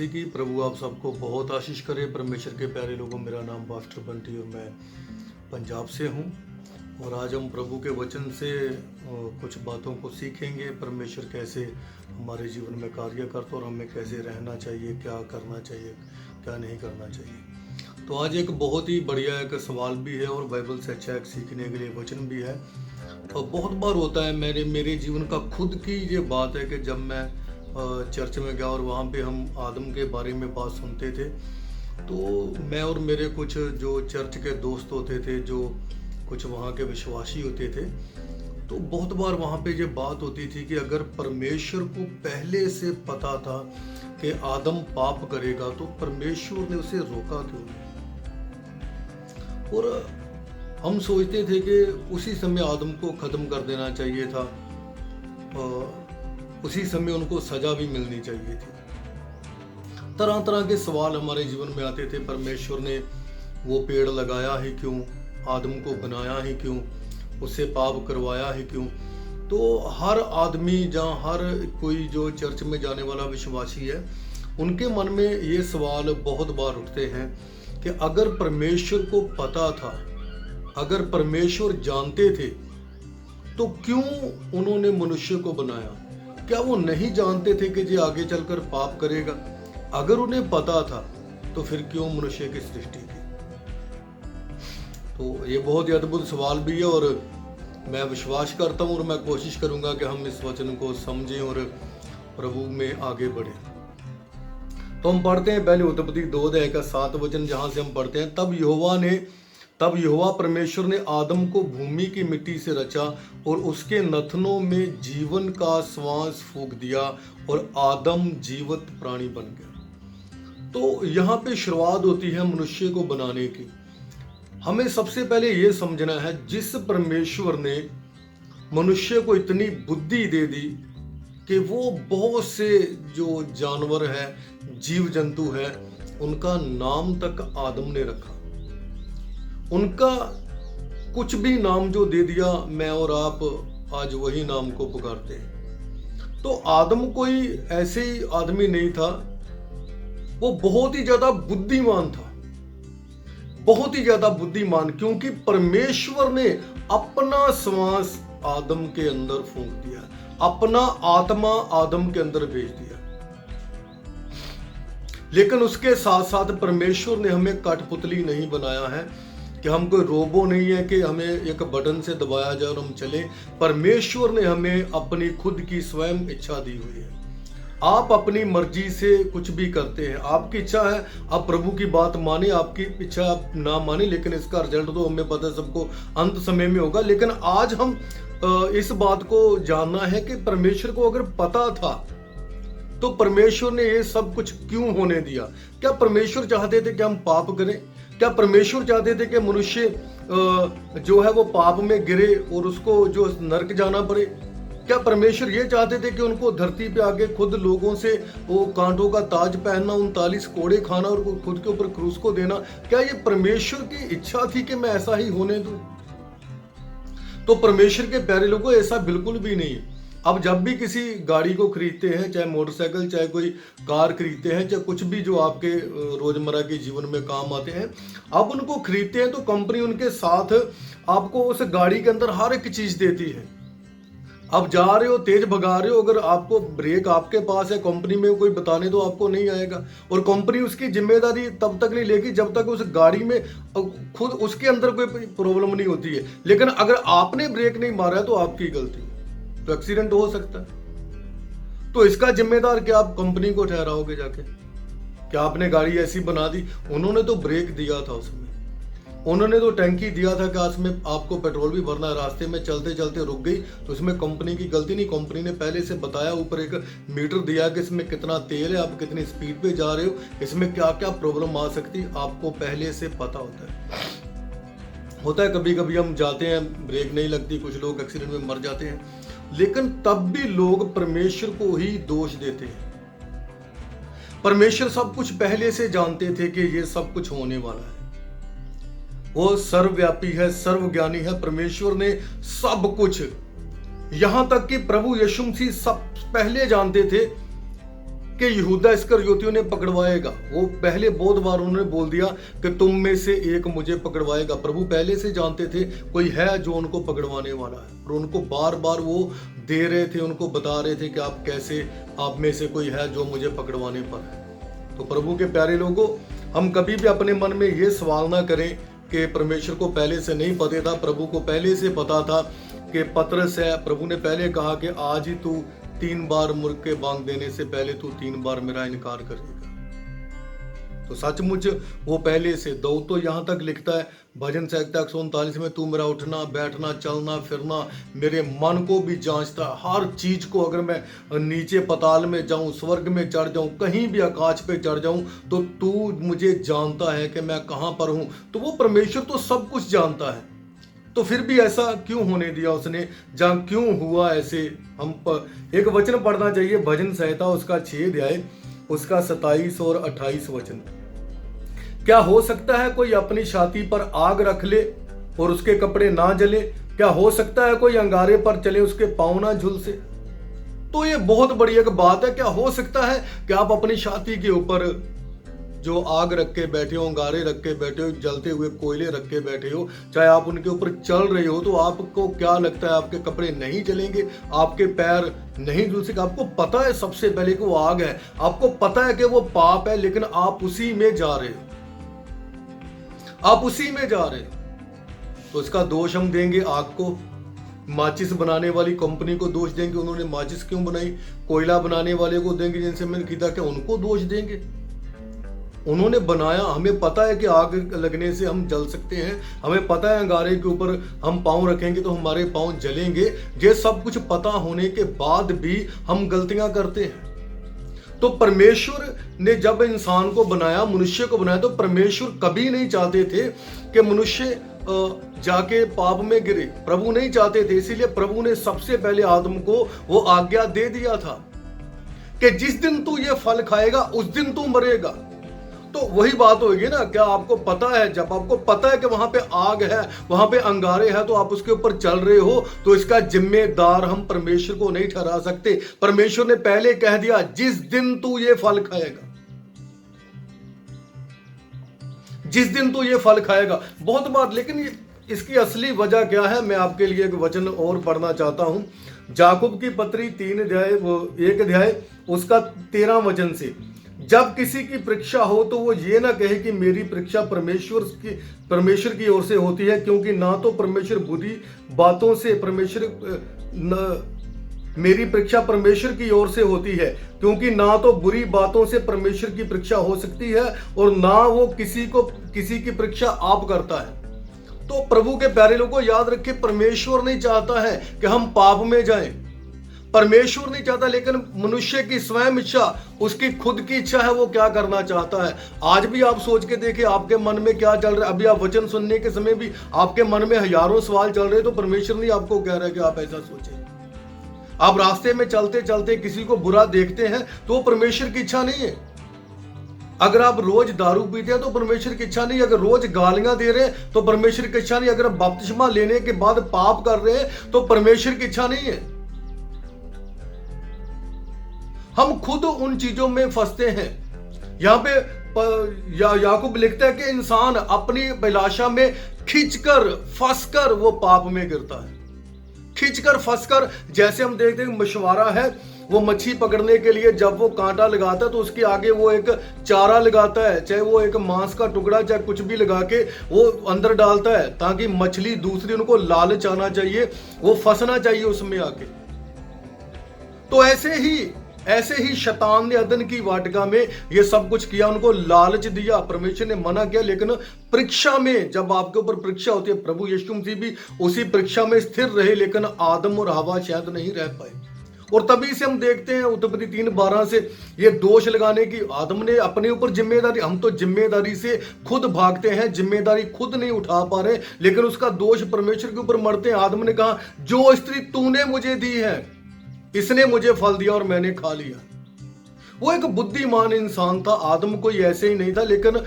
मसीह की। प्रभु आप सबको बहुत आशीष करे। परमेश्वर के प्यारे लोगों, मेरा नाम पास्टर बंटी और मैं पंजाब से हूँ। और आज हम प्रभु के वचन से कुछ बातों को सीखेंगे। परमेश्वर कैसे हमारे जीवन में कार्य करता और हमें कैसे रहना चाहिए, क्या करना चाहिए, क्या नहीं करना चाहिए। तो आज एक बहुत ही बढ़िया एक सवाल भी है और बाइबल से अच्छा एक सीखने के लिए वचन भी है। और बहुत बार होता है, मेरे जीवन का खुद की ये बात है कि जब मैं चर्च में गया और वहाँ पे हम आदम के बारे में बात सुनते थे, तो मैं और मेरे कुछ जो चर्च के दोस्त होते थे, जो कुछ वहाँ के विश्वासी होते थे, तो बहुत बार वहाँ पे ये बात होती थी कि अगर परमेश्वर को पहले से पता था कि आदम पाप करेगा तो परमेश्वर ने उसे रोका क्यों। और हम सोचते थे कि उसी समय आदम को ख़त्म कर देना चाहिए था, उसी समय उनको सज़ा भी मिलनी चाहिए थी। तरह तरह के सवाल हमारे जीवन में आते थे। परमेश्वर ने वो पेड़ लगाया ही क्यों, आदम को बनाया ही क्यों, उससे पाप करवाया ही क्यों। तो हर आदमी, जहाँ हर कोई जो चर्च में जाने वाला विश्वासी है, उनके मन में ये सवाल बहुत बार उठते हैं कि अगर परमेश्वर को पता था, अगर परमेश्वर जानते थे, तो क्यों उन्होंने मनुष्य को बनाया। क्या वो नहीं जानते थे कि ये आगे चलकर पाप करेगा। अगर उन्हें पता था तो फिर क्यों मनुष्य की सृष्टि की। तो ये बहुत ही अद्भुत सवाल भी है और मैं विश्वास करता हूँ और मैं कोशिश करूंगा कि हम इस वचन को समझें और प्रभु में आगे बढ़े। तो हम पढ़ते हैं पहले उत्पत्ति 2:7 वचन, जहां से हम पढ़ते हैं, तब यहोवा परमेश्वर ने आदम को भूमि की मिट्टी से रचा और उसके नथनों में जीवन का श्वास फूंक दिया और आदम जीवित प्राणी बन गया। तो यहाँ पे शुरुआत होती है मनुष्य को बनाने की। हमें सबसे पहले ये समझना है, जिस परमेश्वर ने मनुष्य को इतनी बुद्धि दे दी कि वो बहुत से जो जानवर है, जीव जंतु है, उनका नाम तक आदम ने रखा। उनका कुछ भी नाम जो दे दिया, मैं और आप आज वही नाम को पुकारते हैं। तो आदम कोई ऐसे ही आदमी नहीं था, वो बहुत ही ज्यादा बुद्धिमान था, बहुत ही ज्यादा बुद्धिमान, क्योंकि परमेश्वर ने अपना श्वास आदम के अंदर फूंक दिया, अपना आत्मा आदम के अंदर भेज दिया। लेकिन उसके साथ साथ परमेश्वर ने हमें कठपुतली नहीं बनाया है, कि हम कोई रोबो नहीं है कि हमें एक बटन से दबाया जाए और हम चले। परमेश्वर ने हमें अपनी खुद की स्वयं इच्छा दी हुई है। आप अपनी मर्जी से कुछ भी करते हैं, आपकी इच्छा है आप प्रभु की बात माने, आपकी इच्छा आप ना माने, लेकिन इसका रिजल्ट तो हमें पता है सबको अंत समय में होगा। लेकिन आज हम इस बात को जानना है कि परमेश्वर को अगर पता था तो परमेश्वर ने ये सब कुछ क्यों होने दिया। क्या परमेश्वर चाहते थे कि हम पाप करें? क्या परमेश्वर चाहते थे कि मनुष्य जो है वो पाप में गिरे और उसको जो नरक जाना पड़े? क्या परमेश्वर ये चाहते थे कि उनको धरती पे आके खुद लोगों से वो कांटों का ताज पहनना, 39 कोड़े खाना और खुद के ऊपर क्रूस को देना? क्या ये परमेश्वर की इच्छा थी कि मैं ऐसा ही होने दूं? तो परमेश्वर के प्यारे लोगों, ऐसा बिल्कुल भी नहीं है। अब जब भी किसी गाड़ी को खरीदते हैं, चाहे मोटरसाइकिल, चाहे कोई कार खरीदते हैं, चाहे कुछ भी जो आपके रोजमर्रा के जीवन में काम आते हैं, आप उनको खरीदते हैं तो कंपनी उनके साथ आपको उस गाड़ी के अंदर हर एक चीज देती है। अब जा रहे हो, तेज भगा रहे हो, अगर आपको ब्रेक आपके पास है, कंपनी में कोई बताने तो आपको नहीं आएगा। और कंपनी उसकी जिम्मेदारी तब तक नहीं लेगी जब तक उस गाड़ी में खुद उसके अंदर कोई प्रॉब्लम नहीं होती है। लेकिन अगर आपने ब्रेक नहीं मारा है तो आपकी गलती, तो एक्सीडेंट हो सकता है। तो इसका जिम्मेदार क्या आप कंपनी को ठहराओगे जाके? क्या आपने गाड़ी ऐसी बना दी? उन्होंने तो ब्रेक दिया था, उसमें उन्होंने तो टैंकी दिया था कि आज में आपको पेट्रोल भी भरना है, रास्ते में चलते चलते रुक गई तो इसमें कंपनी की गलती नहीं। कंपनी ने पहले से बताया, ऊपर एक मीटर दिया कि इसमें कितना तेल है, आप कितनी स्पीड पे जा रहे हो, इसमें क्या क्या प्रॉब्लम आ सकती है, आपको पहले से पता होता है। कभी कभी हम जाते हैं, ब्रेक नहीं लगती, कुछ लोग एक्सीडेंट में मर जाते हैं, लेकिन तब भी लोग परमेश्वर को ही दोष देते हैं। परमेश्वर सब कुछ पहले से जानते थे कि ये सब कुछ होने वाला है। वो सर्वव्यापी है, सर्वज्ञानी है। परमेश्वर ने सब कुछ, यहां तक कि प्रभु यीशु मसीह सब पहले जानते थे कि यहूदा इस्करियोती ने पकड़वाएगा। वो पहले बहुत बार उन्होंने बोल दिया कि तुम में से एक मुझे पकड़वाएगा। प्रभु पहले से जानते थे कोई है जो उनको पकड़वाने वाला है, और उनको बार बार वो दे रहे थे, उनको बता रहे थे कि आप कैसे, आप में से कोई है जो मुझे पकड़वाने पर है। तो प्रभु के प्यारे लोगों, हम कभी भी अपने मन में ये सवाल ना करें कि परमेश्वर को पहले से नहीं पता था। प्रभु को पहले से पता था कि पतरस है, प्रभु ने पहले कहा कि आज ही तू 3 बार मुर्गे बांग देने से पहले तू 3 बार मेरा इनकार करेगा। तो सचमुच वो पहले से दो, तो यहां तक लिखता है भजन संहिता 139 में, तू मेरा उठना बैठना चलना फिरना मेरे मन को भी जांचता है। हर चीज को, अगर मैं नीचे पताल में जाऊं, स्वर्ग में चढ़ जाऊं, कहीं भी आकाश पे चढ़ जाऊं, तो तू मुझे जानता है कि मैं कहां पर हूं। तो वो परमेश्वर तो सब कुछ जानता है, तो फिर भी ऐसा क्यों होने दिया उसने, जहां क्यों हुआ ऐसे। हम एक वचन पढ़ना चाहिए, भजन संहिता उसका 6 अध्याय उसका 27 और 28 वचन। क्या हो सकता है कोई अपनी छाती पर आग रख ले और उसके कपड़े ना जले? क्या हो सकता है कोई अंगारे पर चले उसके पांव ना झुलसे? तो ये बहुत बड़ी एक बात है। क्या हो सकता है कि आप अपनी छाती के ऊपर जो आग रख के बैठे हो, अंगारे रख के बैठे हो, जलते हुए कोयले रख के बैठे हो, चाहे आप उनके ऊपर चल रहे हो, तो आपको क्या लगता है आपके कपड़े नहीं जलेंगे, आपके पैर नहीं धुल सके? आपको पता है सबसे पहले कि वो आग है, आपको पता है कि वो पाप है, लेकिन आप उसी में जा रहे हो, आप उसी में जा रहे हो। तो इसका दोष हम देंगे आग को, माचिस बनाने वाली कंपनी को दोष देंगे, उन्होंने माचिस क्यों बनाई, कोयला बनाने वाले को देंगे जिनसे मैंने किया, क्या उनको दोष देंगे? उन्होंने बनाया, हमें पता है कि आग लगने से हम जल सकते हैं, हमें पता है अंगारे के ऊपर हम पांव रखेंगे तो हमारे पांव जलेंगे। ये सब कुछ पता होने के बाद भी हम गलतियां करते हैं। तो परमेश्वर ने जब इंसान को बनाया, मनुष्य को बनाया, तो परमेश्वर कभी नहीं चाहते थे कि मनुष्य जाके पाप में गिरे। प्रभु नहीं चाहते थे, इसीलिए प्रभु ने सबसे पहले आदम को वो आज्ञा दे दिया था कि जिस दिन तू ये फल खाएगा उस दिन तू मरेगा। तो वही बात होगी ना, क्या आपको पता है, जब आपको पता है कि वहां पे आग है, वहां पे अंगारे हैं, तो आप उसके ऊपर चल रहे हो, तो इसका जिम्मेदार हम परमेश्वर को नहीं ठहरा सकते। परमेश्वर ने पहले कह दिया जिस दिन तू ये फल खाएगा, जिस दिन तू ये फल खाएगा। बहुत बात, लेकिन इसकी असली वजह क्या है, मैं आपके लिए एक वचन और पढ़ना चाहता हूं। याकूब की पत्री 3 अध्याय 1 अध्याय उसका 13 वचन से, जब किसी की परीक्षा हो तो वो ये ना कहे कि मेरी परीक्षा परमेश्वर की ओर से होती है, क्योंकि ना तो परमेश्वर बुरी बातों से मेरी परीक्षा परमेश्वर की ओर से होती है, क्योंकि ना तो बुरी बातों से परमेश्वर की परीक्षा हो सकती है, और ना वो किसी की परीक्षा आप करता है। तो प्रभु के प्यारे लोगों, याद रखिए, परमेश्वर नहीं चाहता है कि हम पाप में जाएं। परमेश्वर नहीं चाहता, लेकिन मनुष्य की स्वयं इच्छा, उसकी खुद की इच्छा है, वो क्या करना चाहता है। आज भी आप सोच के देखिए आपके मन में क्या चल रहा है। अभी आप वचन सुनने के समय भी आपके मन में हजारों सवाल चल रहे हैं, तो परमेश्वर नहीं आपको कह रहा है कि आप ऐसा सोचें। आप रास्ते में चलते चलते किसी को बुरा देखते हैं तो वो परमेश्वर की इच्छा नहीं है। अगर आप रोज दारू पीते हैं तो परमेश्वर की इच्छा नहीं। अगर रोज गालियां दे रहे हैं तो परमेश्वर की इच्छा नहीं। अगर बपतिस्मा लेने के बाद पाप कर रहे हैं तो परमेश्वर की इच्छा नहीं है। हम खुद उन चीजों में फंसते हैं। यहां पे याकूब लिखता है कि इंसान अपनी अभिलाषा में खींचकर फंसकर वो पाप में गिरता है। खींचकर फंसकर, जैसे हम देखते हैं मछुआरा है, वो मच्छी पकड़ने के लिए जब वो कांटा लगाता है तो उसके आगे वो एक चारा लगाता है, चाहे वो एक मांस का टुकड़ा चाहे कुछ भी लगा के वो अंदर डालता है, ताकि मछली दूसरी, उनको लालच आना चाहिए, वो फंसना चाहिए उसमें आके। तो ऐसे ही शैतान ने अदन की वाटिका में ये सब कुछ किया, उनको लालच दिया। परमेश्वर ने मना किया, लेकिन परीक्षा में, जब आपके ऊपर परीक्षा होती है, प्रभु यीशु मसीह भी उसी परीक्षा में स्थिर रहे, लेकिन आदम और हवा शायद नहीं रह पाए। और तभी से हम देखते हैं उत्पत्ति 3:12 से ये दोष लगाने की, आदम ने अपने ऊपर जिम्मेदारी, हम तो जिम्मेदारी से खुद भागते हैं, जिम्मेदारी खुद नहीं उठा पा रहे, लेकिन उसका दोष परमेश्वर के ऊपर मरते हैं। आदम ने कहा जो स्त्री तूने मुझे दी है, इसने मुझे फल दिया और मैंने खा लिया। वो एक बुद्धिमान इंसान था, आदम कोई ऐसे ही नहीं था। लेकिन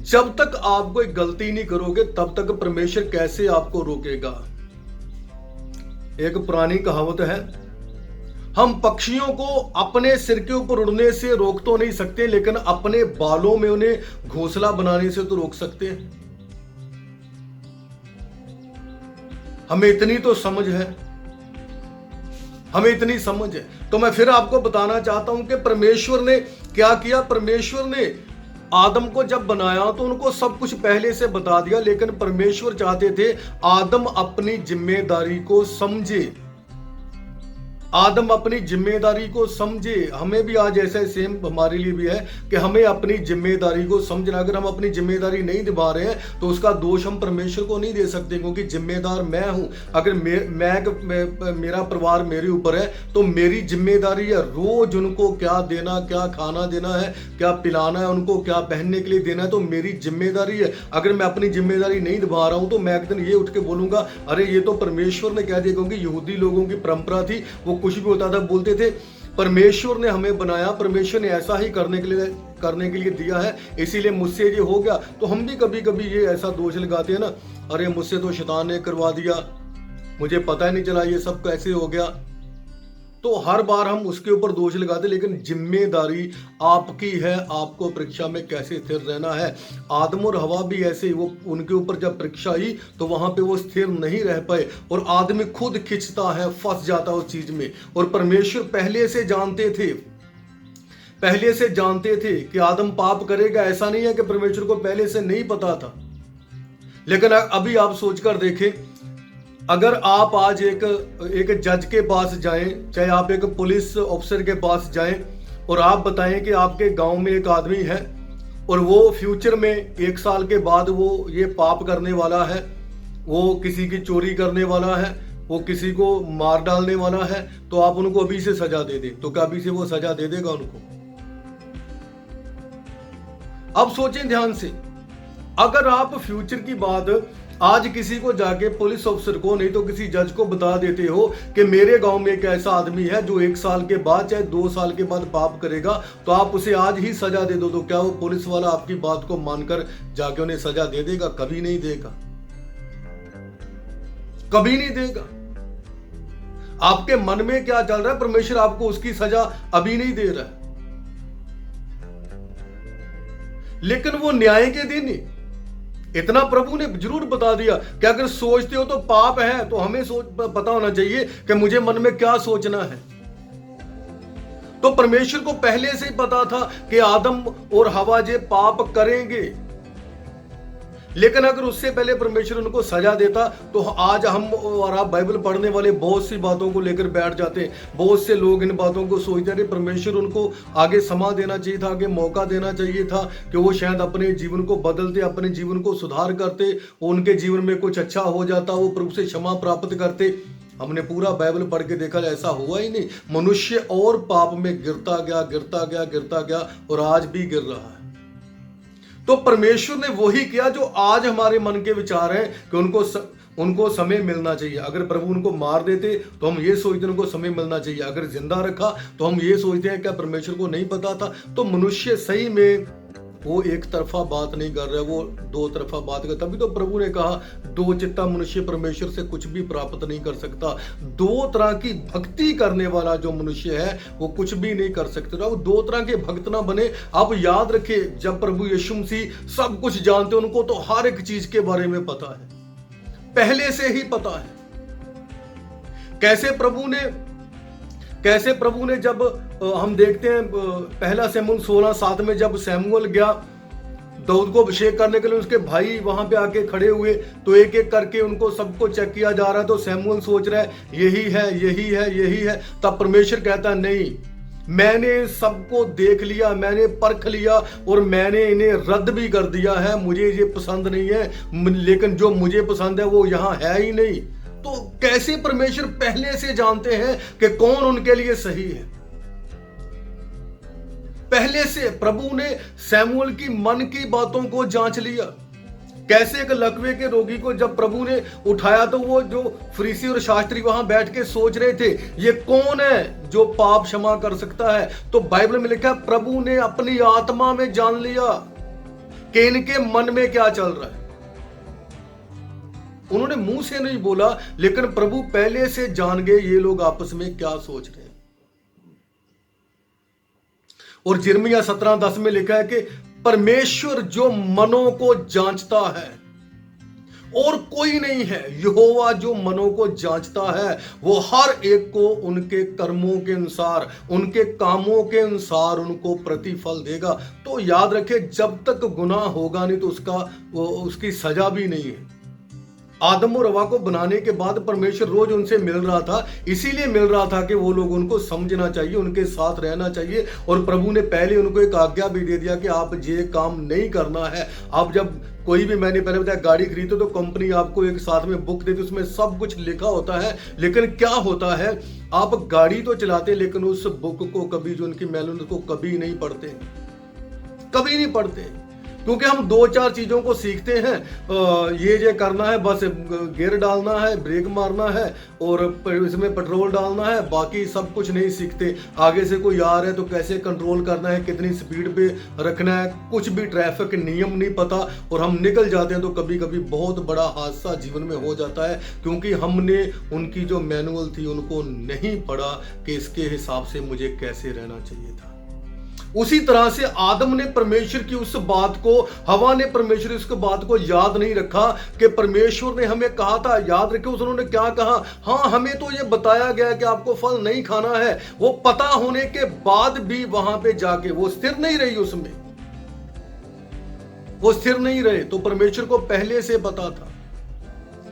जब तक आप कोई गलती नहीं करोगे तब तक परमेश्वर कैसे आपको रोकेगा। एक पुरानी कहावत है, हम पक्षियों को अपने सिर के ऊपर उड़ने से रोक तो नहीं सकते, लेकिन अपने बालों में उन्हें घोंसला बनाने से तो रोक सकते हैं। हमें इतनी तो समझ है, हमें इतनी समझ है। तो मैं फिर आपको बताना चाहता हूं कि परमेश्वर ने क्या किया। परमेश्वर ने आदम को जब बनाया तो उनको सब कुछ पहले से बता दिया, लेकिन परमेश्वर चाहते थे आदम अपनी जिम्मेदारी को समझे, आदम अपनी जिम्मेदारी को समझे। हमें भी आज ऐसा सेम हमारे लिए भी है कि हमें अपनी जिम्मेदारी को समझना। अगर हम अपनी जिम्मेदारी नहीं निभा रहे हैं तो उसका दोष हम परमेश्वर को नहीं दे सकते, क्योंकि जिम्मेदार मैं हूं। अगर मेरा परिवार मेरे ऊपर है तो मेरी जिम्मेदारी है रोज उनको क्या देना, क्या खाना देना है, क्या पिलाना है, उनको क्या पहनने के लिए देना है, तो मेरी जिम्मेदारी है। अगर मैं अपनी जिम्मेदारी नहीं निभा रहा हूं तो मैं एक दिन ये उठ के बोलूंगा अरे ये तो परमेश्वर ने कह दिया, क्योंकि यहूदी लोगों की परंपरा थी, वो कुछ भी होता था बोलते थे परमेश्वर ने हमें बनाया, परमेश्वर ने ऐसा ही करने के लिए दिया है, इसीलिए मुझसे ये हो गया। तो हम भी कभी कभी ये ऐसा दोष लगाते हैं ना, अरे मुझसे तो शैतान ने करवा दिया, मुझे पता ही नहीं चला ये सब कैसे हो गया। तो हर बार हम उसके ऊपर दोष लगाते, लेकिन जिम्मेदारी आपकी है, आपको परीक्षा में कैसे स्थिर रहना है। आदम और हवा भी ऐसे, वो उनके ऊपर जब परीक्षा आई तो वहां पे वो स्थिर नहीं रह पाए और आदमी खुद खिंचता है, फंस जाता है उस चीज में। और परमेश्वर पहले से जानते थे कि आदम पाप करेगा। ऐसा नहीं है कि परमेश्वर को पहले से नहीं पता था, लेकिन अभी आप सोचकर देखें, अगर आप आज एक जज के पास जाएं, चाहे आप एक पुलिस ऑफिसर के पास जाएं और आप बताएं कि आपके गांव में एक आदमी है और वो फ्यूचर में 1 साल के बाद वो ये पाप करने वाला है, वो किसी की चोरी करने वाला है, वो किसी को मार डालने वाला है, तो आप उनको अभी से सजा दे दें, तो क्या अभी से वो सजा दे देगा उनको? अब सोचें ध्यान से, अगर आप फ्यूचर की बात आज किसी को जाके पुलिस ऑफिसर को नहीं तो किसी जज को बता देते हो कि मेरे गांव में एक ऐसा आदमी है जो 1 साल के बाद चाहे 2 साल के बाद पाप करेगा, तो आप उसे आज ही सजा दे दो, तो क्या वो पुलिस वाला आपकी बात को मानकर जाके उन्हें सजा दे देगा? कभी नहीं देगा, कभी नहीं देगा। आपके मन में क्या चल रहा है, परमेश्वर आपको उसकी सजा अभी नहीं दे रहा है, लेकिन वो न्याय के दिन ही इतना प्रभु ने जरूर बता दिया कि अगर सोचते हो तो पाप है, तो हमें पता होना चाहिए कि मुझे मन में क्या सोचना है। तो परमेश्वर को पहले से ही पता था कि आदम और हवा जे पाप करेंगे, लेकिन अगर उससे पहले परमेश्वर उनको सजा देता तो आज हम और आप बाइबल पढ़ने वाले बहुत सी बातों को लेकर बैठ जाते। बहुत से लोग इन बातों को सोचते रहे, परमेश्वर उनको आगे समय देना चाहिए था, आगे मौका देना चाहिए था कि वो शायद अपने जीवन को बदलते, अपने जीवन को सुधार करते, उनके जीवन में कुछ अच्छा हो जाता, वो प्रभु से क्षमा प्राप्त करते। हमने पूरा बाइबल पढ़ के देखा, ऐसा हुआ ही नहीं। मनुष्य और पाप में गिरता गया और आज भी गिर रहा है। तो परमेश्वर ने वही किया जो आज हमारे मन के विचार हैं कि उनको समय मिलना चाहिए। अगर प्रभु उनको मार देते तो हम ये सोचते उनको समय मिलना चाहिए, अगर जिंदा रखा तो हम ये सोचते हैं क्या परमेश्वर को नहीं पता था? तो मनुष्य सही में वो एक तरफा बात नहीं कर रहा है, वो 2 तरफा बात कर। तभी तो प्रभु ने कहा 2 चित्ता मनुष्य परमेश्वर से कुछ भी प्राप्त नहीं कर सकता। 2 तरह की भक्ति करने वाला जो मनुष्य है वो कुछ भी नहीं कर सकते। तो 2 तरह के भक्त ना बने। आप याद रखिए, जब प्रभु यीशु मसीह सब कुछ जानते, उनको तो हर एक चीज के बारे में पता है, पहले से ही पता है। कैसे प्रभु ने जब हम देखते हैं 1 शमूएल 16:7 में जब शमूएल गया दाऊद को अभिषेक करने के लिए, उसके भाई वहां पे आके खड़े हुए तो एक एक करके उनको सबको चेक किया जा रहा है। तो शमूएल सोच रहा है यही है। तब परमेश्वर कहता है नहीं, मैंने सबको देख लिया, मैंने परख लिया और मैंने इन्हें रद्द भी कर दिया है। मुझे ये पसंद नहीं है, लेकिन जो मुझे पसंद है वो यहाँ है ही नहीं। तो कैसे परमेश्वर पहले से जानते हैं कि कौन उनके लिए सही है? पहले से प्रभु ने शमूएल की मन की बातों को जांच लिया। कैसे एक लकवे के रोगी को जब प्रभु ने उठाया तो वो जो फरीसी और शास्त्री वहां बैठ के सोच रहे थे ये कौन है जो पाप क्षमा कर सकता है? तो बाइबल में लिखा है प्रभु ने अपनी आत्मा में जान लिया कि इनके मन में क्या चल रहा है। उन्होंने मुंह से नहीं बोला, लेकिन प्रभु पहले से जान गए ये लोग आपस में क्या सोच रहे हैं। और यिर्मयाह 17:10 में लिखा है कि परमेश्वर जो मनों को जांचता है और कोई नहीं है, यहोवा जो मनों को जांचता है, वो हर एक को उनके कर्मों के अनुसार, उनके कामों के अनुसार उनको प्रतिफल देगा। तो याद रखें, जब तक गुनाह होगा नहीं तो उसकी सजा भी नहीं है। आदम और हवा को बनाने के बाद परमेश्वर रोज उनसे मिल रहा था, इसीलिए मिल रहा था कि वो लोग उनको समझना चाहिए, उनके साथ रहना चाहिए। और प्रभु ने पहले उनको एक आज्ञा भी दे दिया कि आप ये काम नहीं करना है। आप जब कोई भी, मैंने पहले बताया, गाड़ी खरीदो तो कंपनी आपको एक साथ में बुक देती है, उसमें सब कुछ लिखा होता है। लेकिन क्या होता है, आप गाड़ी तो चलाते लेकिन उस बुक को कभी, जो उनकी मैनुअल को कभी नहीं पढ़ते, कभी नहीं पढ़ते। क्योंकि हम 2-4 चीजों को सीखते हैं, ये करना है, बस गियर डालना है, ब्रेक मारना है और इसमें पेट्रोल डालना है, बाकी सब कुछ नहीं सीखते। आगे से कोई आ रहा है तो कैसे कंट्रोल करना है, कितनी स्पीड पे रखना है, कुछ भी ट्रैफिक नियम नहीं पता और हम निकल जाते हैं। तो कभी कभी बहुत बड़ा हादसा जीवन में हो जाता है, क्योंकि हमने उनकी जो मैनुअल थी उनको नहीं पढ़ा कि इसके हिसाब से मुझे कैसे रहना चाहिए था। उसी तरह से आदम ने परमेश्वर की उस बात को, हवा ने परमेश्वर की उस बात को याद नहीं रखा कि परमेश्वर ने हमें कहा था। याद रखे उन्होंने क्या कहा, हाँ हमें तो ये बताया गया कि आपको फल नहीं खाना है। वो पता होने के बाद भी वहां पे जाके वो स्थिर नहीं रही, उसमें वो स्थिर नहीं रहे। तो परमेश्वर को पहले से पता था,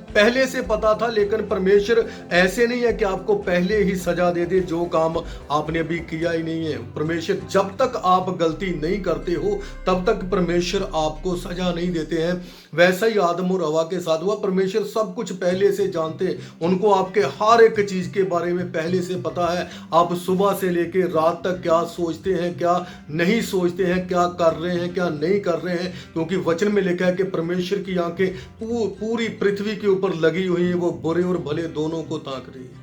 पहले से पता था। लेकिन परमेश्वर ऐसे नहीं है कि आपको पहले ही सजा दे दे जो काम आपने अभी किया ही नहीं है। परमेश्वर जब तक आप गलती नहीं करते हो तब तक परमेश्वर आपको सजा नहीं देते हैं। वैसा ही आदम और हवा के साथ हुआ। परमेश्वर सब कुछ पहले से जानते, उनको आपके हर एक चीज के बारे में पहले से पता है। आप सुबह से लेकर रात तक क्या सोचते हैं, क्या नहीं सोचते हैं, क्या कर रहे हैं, क्या नहीं कर रहे हैं। क्योंकि वचन में लिखा है कि परमेश्वर की आंखें पूरी पृथ्वी के ऊपर लगी हुई है, वो बुरे और भले दोनों को ताक रही है।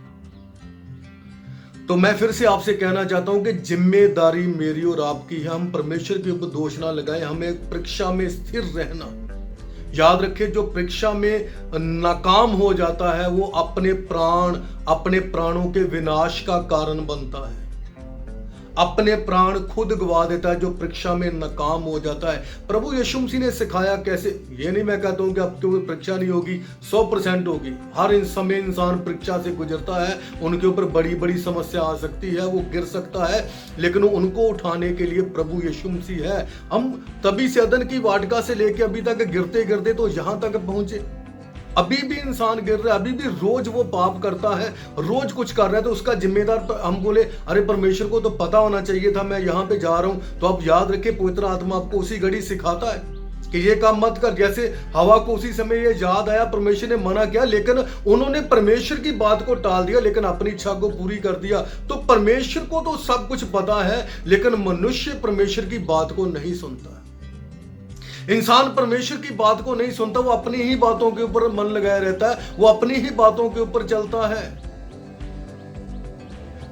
तो मैं फिर से आपसे कहना चाहता हूं कि जिम्मेदारी मेरी और आपकी है। हम परमेश्वर के ऊपर दोष ना लगाएं, हमें परीक्षा में स्थिर रहना। याद रखें, जो परीक्षा में नाकाम हो जाता है वो अपने प्राणों के विनाश का कारण बनता है, अपने प्राण खुद गवा देता है जो परीक्षा में नाकाम हो जाता है। प्रभु यीशु मसीह ने सिखाया कैसे। ये नहीं मैं कहता हूं कि आपके ऊपर परीक्षा नहीं होगी, 100% होगी। हर समय इंसान परीक्षा से गुजरता है, उनके ऊपर बड़ी बड़ी समस्या आ सकती है, वो गिर सकता है, लेकिन उनको उठाने के लिए प्रभु यीशु मसीह है। हम तभी से अदन की वाटिका से लेके अभी तक गिरते गिरते तो यहां तक पहुंचे। अभी भी इंसान गिर रहा है, अभी भी रोज वो पाप करता है, रोज कुछ कर रहा है। तो उसका जिम्मेदार हम बोले, अरे परमेश्वर को तो पता होना चाहिए था मैं यहाँ पे जा रहा हूं। तो आप याद रखें, पवित्र आत्मा आपको उसी घड़ी सिखाता है कि ये काम मत कर। जैसे हवा को उसी समय ये याद आया, परमेश्वर ने मना किया, लेकिन उन्होंने परमेश्वर की बात को टाल दिया, लेकिन अपनी इच्छा को पूरी कर दिया। तो परमेश्वर को तो सब कुछ पता है, लेकिन मनुष्य परमेश्वर की बात को नहीं सुनता है। इंसान परमेश्वर की बात को नहीं सुनता, वो अपनी ही बातों के ऊपर मन लगाया रहता है, वो अपनी ही बातों के ऊपर चलता है।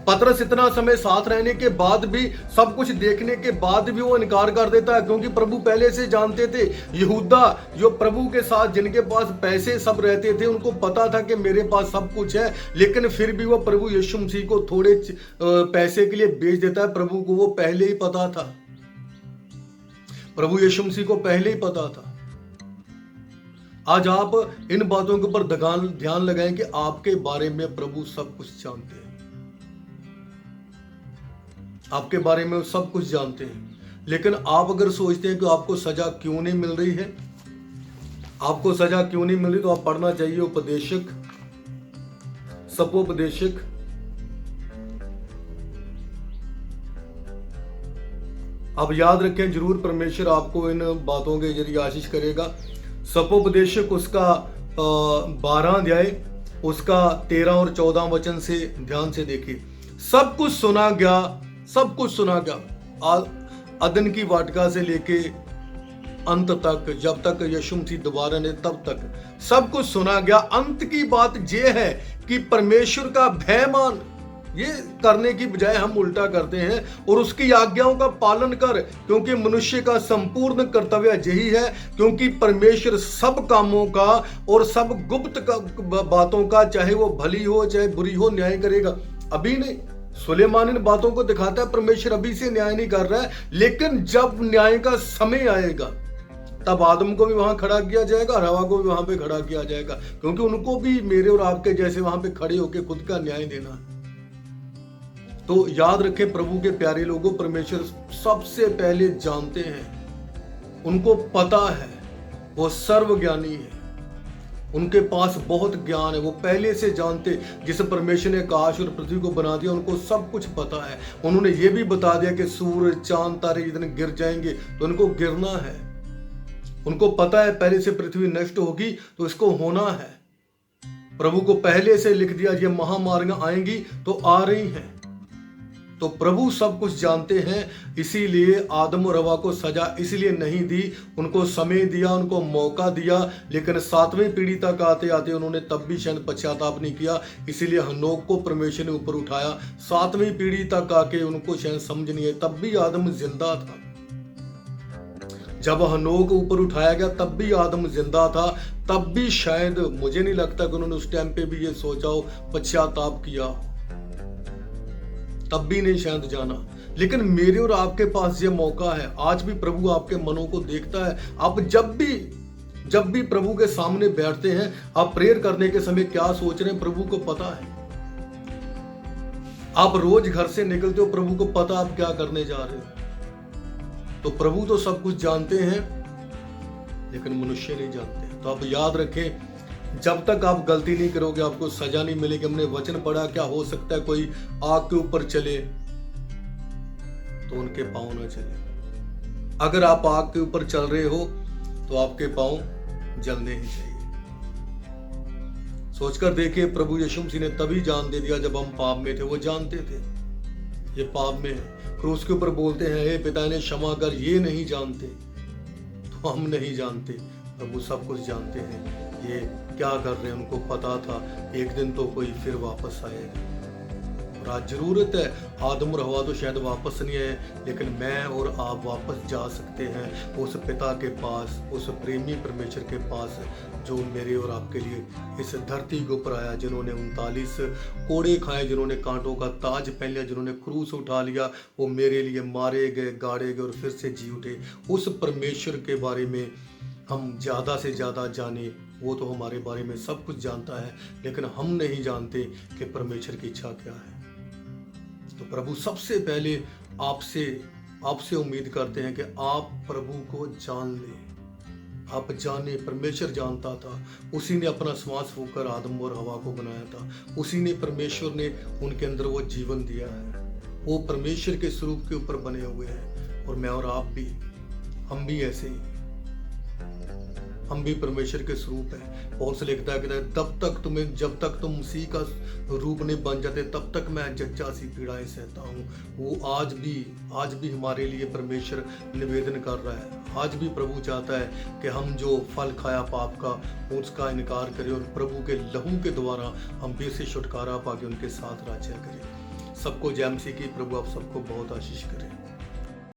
पतरस इतना समय साथ रहने के बाद भी, सब कुछ देखने के बाद भी वो इनकार कर देता है, क्योंकि प्रभु पहले से जानते थे। यहूदा जो प्रभु के साथ, जिनके पास पैसे सब रहते थे, उनको पता था कि मेरे पास सब कुछ है, लेकिन फिर भी वो प्रभु यीशु मसीह को थोड़े पैसे के लिए बेच देता है। प्रभु को वो पहले ही पता था, प्रभु यीशु मसीह को पहले ही पता था। आज आप इन बातों के ऊपर ध्यान लगाएं कि आपके बारे में प्रभु सब कुछ जानते हैं, आपके बारे में सब कुछ जानते हैं। लेकिन आप अगर सोचते हैं कि आपको सजा क्यों नहीं मिल रही है, आपको सजा क्यों नहीं मिल रही, तो आप पढ़ना चाहिए उपदेशक, सपोपदेशक, अब याद रखें, जरूर परमेश्वर आपको इन बातों के जरिए आशीष करेगा। सपोपदेशक उसका 12 अध्याय उसका 13 और 14 वचन से ध्यान से देखिए। सब कुछ सुना गया, सब कुछ सुना गया, अदन की वाटिका से लेके अंत तक, जब तक यीशु मसीह दोबारा ने तब तक सब कुछ सुना गया। अंत की बात यह है कि परमेश्वर का भय मान। ये करने की बजाय हम उल्टा करते हैं, और उसकी आज्ञाओं का पालन कर, क्योंकि मनुष्य का संपूर्ण कर्तव्य यही है। क्योंकि परमेश्वर सब कामों का और सब गुप्त बातों का, चाहे वो भली हो चाहे बुरी हो, न्याय करेगा। अभी नहीं, सुलेमान इन बातों को दिखाता है परमेश्वर अभी से न्याय नहीं कर रहा है, लेकिन जब न्याय का समय आएगा तब आदम को भी वहां खड़ा किया जाएगा और हवा को भी वहां पे खड़ा किया जाएगा, क्योंकि उनको भी मेरे और आपके जैसे वहां पे खड़े होकर खुद का न्याय देना है। तो याद रखें प्रभु के प्यारे लोगों, परमेश्वर सबसे पहले जानते हैं, उनको पता है, वो सर्वज्ञानी है, उनके पास बहुत ज्ञान है, वो पहले से जानते। जिस परमेश्वर ने आकाश और पृथ्वी को बना दिया उनको सब कुछ पता है। उन्होंने ये भी बता दिया कि सूरज चांद तारे जितने गिर जाएंगे तो उनको गिरना है। उनको पता है पहले से पृथ्वी नष्ट होगी तो इसको होना है। प्रभु को पहले से लिख दिया ये महामारियां आएंगी तो आ रही हैं। तो प्रभु सब कुछ जानते हैं, इसीलिए आदम और हवा को सजा इसलिए नहीं दी, उनको समय दिया, उनको मौका दिया, लेकिन 7वीं पीढ़ी तक आते आते उन्होंने तब भी शायद पश्चाताप नहीं किया। इसीलिए हनोक को परमेश्वर ने ऊपर उठाया। 7वीं पीढ़ी तक आके उनको शायद समझ नहीं है, तब भी आदम जिंदा था। जब हनोक ऊपर उठाया गया तब भी आदम जिंदा था, तब भी शायद मुझे नहीं लगता कि उन्होंने उस टाइम पे भी ये सोचा हो, पश्चाताप किया, तब भी नहीं शायद जाना। लेकिन मेरे और आपके पास ये मौका है। आज भी प्रभु आपके मनों को देखता है। आप जब भी प्रभु के सामने बैठते हैं, आप प्रेयर करने के समय क्या सोच रहे हैं प्रभु को पता है। आप रोज घर से निकलते हो, प्रभु को पता आप क्या करने जा रहे हो। तो प्रभु तो सब कुछ जानते हैं, लेकिन मनुष्य नहीं जानते। तो आप याद रखें, जब तक आप गलती नहीं करोगे आपको सजा नहीं मिलेगी। हमने वचन पढ़ा, क्या हो सकता है कोई आग के ऊपर चले तो उनके पांव ना चले। अगर आप आग के ऊपर चल रहे हो तो आपके पांव जलने ही चाहिए। सोचकर देखिए, प्रभु यीशु मसीह ने तभी जान दे दिया जब हम पाप में थे। वो जानते थे ये पाप में है। क्रूस के ऊपर बोलते हैं, हे पिता ने क्षमा कर, ये नहीं जानते। तो हम नहीं जानते, प्रभु सब कुछ जानते हैं। ये क्या कर रहे हैं उनको पता था, एक दिन तो कोई फिर वापस आएगा। और आज जरूरत है, आदम और हवा तो शायद वापस नहीं आए, लेकिन मैं और आप वापस जा सकते हैं उस पिता के पास, उस प्रेमी परमेश्वर के पास जो मेरे और आपके लिए इस धरती के ऊपर आया, जिन्होंने 39 कोड़े खाए, जिन्होंने कांटों का ताज पहन लिया, जिन्होंने क्रूस उठा लिया, वो मेरे लिए मारे गए, गाड़े गए और फिर से जी उठे। उस परमेश्वर के बारे में हम ज़्यादा से ज़्यादा जाने। वो तो हमारे बारे में सब कुछ जानता है, लेकिन हम नहीं जानते कि परमेश्वर की इच्छा क्या है। तो प्रभु सबसे पहले आपसे उम्मीद करते हैं कि आप प्रभु को जान लें। आप जाने, परमेश्वर जानता था। उसी ने अपना श्वास फूंककर आदम और हवा को बनाया था। उसी ने, परमेश्वर ने उनके अंदर वो जीवन दिया है। वो परमेश्वर के स्वरूप के ऊपर बने हुए हैं। और मैं और आप भी, हम भी ऐसे ही, हम भी परमेश्वर के स्वरूप है। पौलुस लिखता है कि जब तक तुम उसी का रूप नहीं बन जाते तब तक मैं जच्चा सी पीड़ाएं सहता हूँ। वो आज भी हमारे लिए परमेश्वर निवेदन कर रहा है। आज भी प्रभु चाहता है कि हम जो फल खाया पाप का, उसका इनकार करें और प्रभु के लहू के द्वारा हम भी से छुटकारा पाके उनके साथ राज्य करें। सबको जय मसीह की। प्रभु आप सबको बहुत आशीष करें।